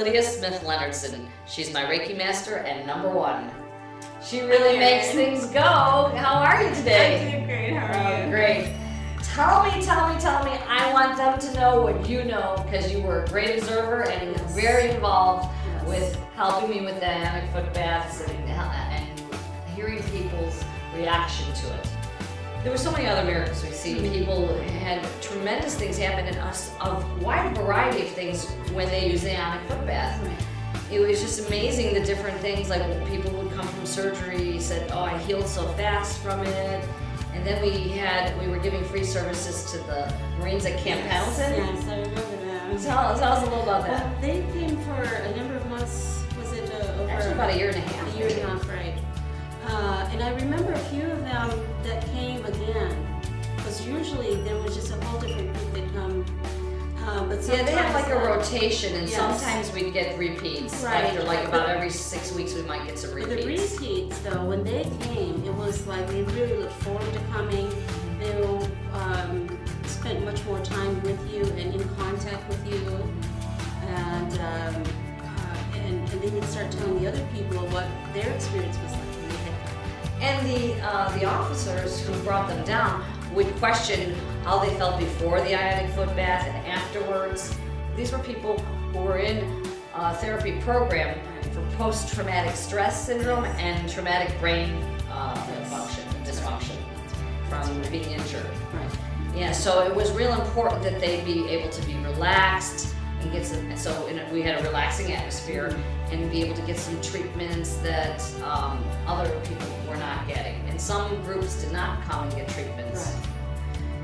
Lydia Smith-Leonardson. She's my Reiki master and #1. She really makes things go. How are you today? I'm doing great. How are you? Great. Tell me. I want them to know what you know, because you were a great observer and very involved with helping me with the ionic foot baths and hearing people's reaction to it. There were so many other miracles we've seen. People had tremendous things happen in us, a wide variety of things when they use the ionic foot bath. It was just amazing the different things, like when people would come from surgery, said, oh, I healed so fast from it. And then we were giving free services to the Marines at Camp Pendleton. Yes, I remember that. Tell us a little about that. Well, they came for a number of months. Was it over? Actually, about a year and a half. A year and a half, right. And I remember a few of them that came again. Because usually there was just a whole different group that come. But yeah, they have like a rotation, and yes. sometimes we'd get repeats. Right. After like about every 6 weeks, we might get some repeats. But the repeats, though, when they came, it was like they really looked forward to coming. They spent much more time with you and in contact with you, and then you'd start telling the other people what their experience was like when they had come. And the officers who brought them down would question how they felt before the ionic foot bath and afterwards. These were people who were in a therapy program for post-traumatic stress syndrome and traumatic brain dysfunction from being injured. Right. Yeah, so it was real important that they be able to be relaxed and get some. We had a relaxing atmosphere and be able to get some treatments that other people were not getting. And some groups did not come and get treatments. Right.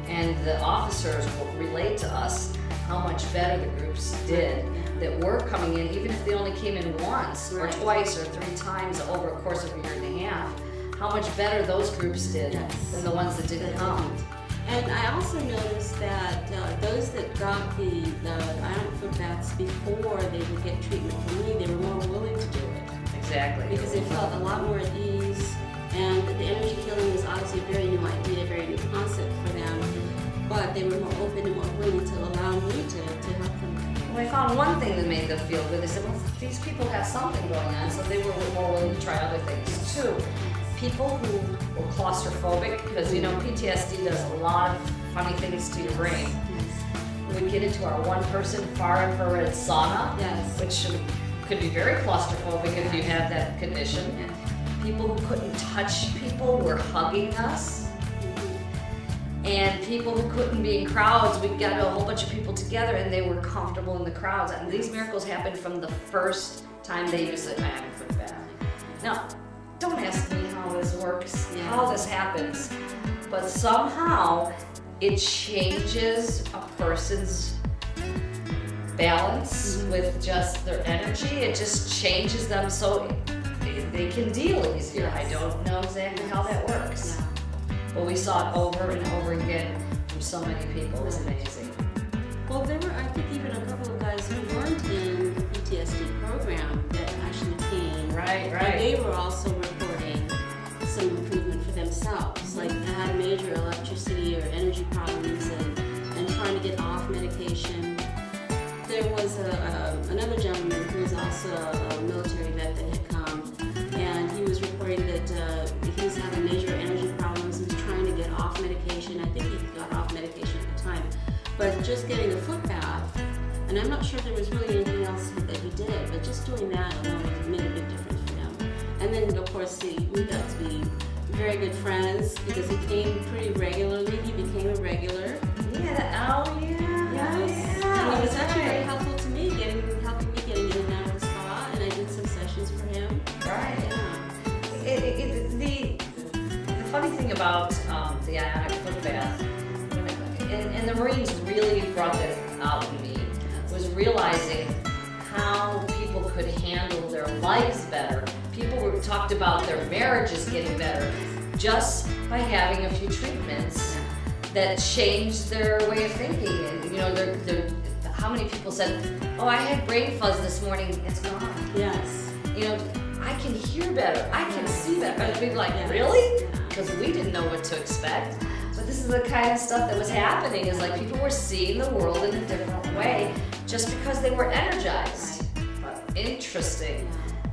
And the officers will relate to us how much better the groups did that were coming in, even if they only came in once or twice or 3 times over a course of a year and a half, how much better those groups did than the ones that didn't come. And I also noticed that those that got the ionic foot baths before they would get treatment from me, they were more willing to do it. Exactly. Because they felt a lot more at ease, and the energy healing was obviously a very new idea, a very new concept for them, but they were more open and more willing to allow me to help them. Well, I found one thing that made them feel good. They said, well, these people have something going on, so they were more willing to try other things too. People who were claustrophobic, because you know PTSD does a lot of funny things to your brain. We'd get into our 1-person far infrared sauna, which could be very claustrophobic if you have that condition. People who couldn't touch people were hugging us. And people who couldn't be in crowds, we got a whole bunch of people together and they were comfortable in the crowds. And these miracles happened from the first time they used the ionic foot bath. Now, don't ask me how this works, how this happens, but somehow it changes a person's balance with just their energy. It just changes them so they can deal easier. I don't know exactly how that works, but we saw it over and over again from so many people. It was amazing. Well, there were, I think, even a couple of guys who weren't in the PTSD program that actually came. Right. And they were also reporting some improvement for themselves, like they had major electricity or energy problems and trying to get off medication. There was another gentleman who was also a military vet that had come, and he was reporting that he was having major energy problems and was trying to get off medication. I think he got off medication at the time, but just getting a foot bath, and I'm not sure if there was really anything else that he did, but just doing that alone made a big difference for him. And then, of course, we got to be very good friends because he came pretty regularly. He became a regular. And he was actually very helpful to me, helping me getting in and out of the spa, and I did some sessions for him. Right. The funny thing about the ionic foot bath, and the Marines really brought that out in me, was realizing how people could handle their lives better. People talked about their marriages getting better just by having a few treatments that changed their way of thinking. And you know, how many people said, "Oh, I had brain fuzz this morning. It's gone." Yes. You know, I can hear better. I can see better. And people like, really? Because we didn't know what to expect. But this is the kind of stuff that was happening. Is like people were seeing the world in a different way just because they were energized. Interesting.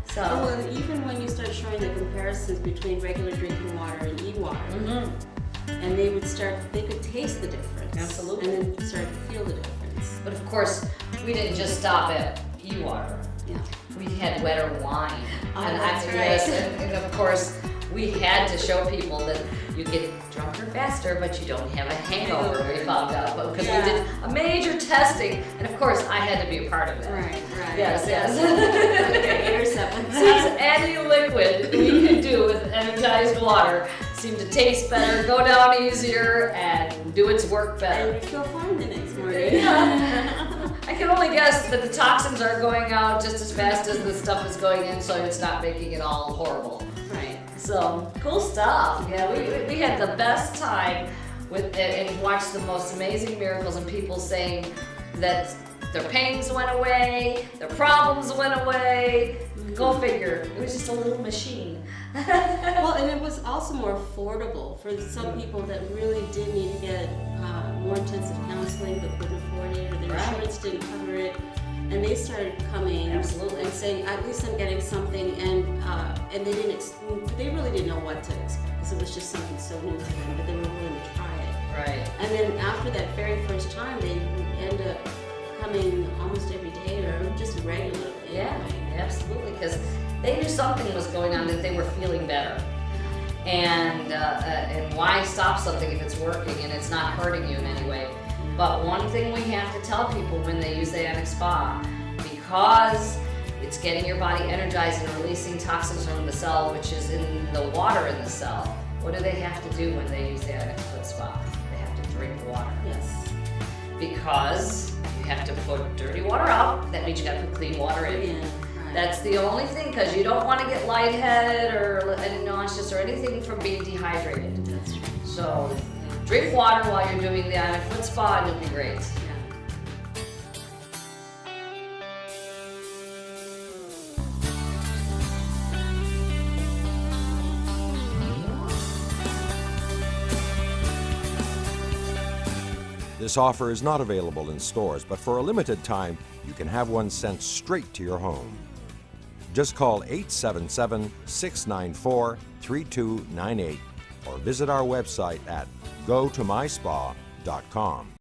So. Well, even when you start showing the comparisons between regular drinking water and e-water, and they could taste the difference. Absolutely. And then start to feel the difference. But of course, we didn't just stop at e-water. Yeah. We had wetter wine. Oh, and that's yes, right. and of course, we had to show people that you get drunker faster, but you don't have a hangover, we found out. But because we did a major testing, and of course, I had to be a part of it. Right. Yes. Okay, you're separate. Since any liquid we could do with energized water seemed to taste better, go down easier, and do its work better. And you feel fine the next morning. I can only guess that the toxins are going out just as fast as the stuff is going in, so it's not making it all horrible. Right. So, cool stuff. Yeah, we had the best time with it and watched the most amazing miracles and people saying that their pains went away, their problems went away. Go figure. It was just a little machine. Well, and it was also more affordable for some people that really did need to get more intensive counseling but couldn't afford it, or their insurance didn't cover it, and they started coming and saying, at least I'm getting something, and they really didn't know what to expect because it was just something so new to them, but they were willing to try it. Right. And then after that very first time, they end up coming almost every day or just regularly. Yeah, absolutely, because they knew something was going on, that they were feeling better. And why stop something if it's working and it's not hurting you in any way? But one thing we have to tell people when they use the Ionic SPA, because it's getting your body energized and releasing toxins from the cell, which is in the water in the cell, what do they have to do when they use the Ionic SPA? They have to drink water. Yes. Because you have to put dirty water out, that means you gotta put clean water in. Yeah. That's the only thing, because you don't want to get lightheaded or nauseous or anything from being dehydrated. That's true. So drink water while you're doing the Ionic Foot Spa and you'll be great. This offer is not available in stores, but for a limited time, you can have one sent straight to your home. Just call 877-694-3298 or visit our website at gotomyspa.com.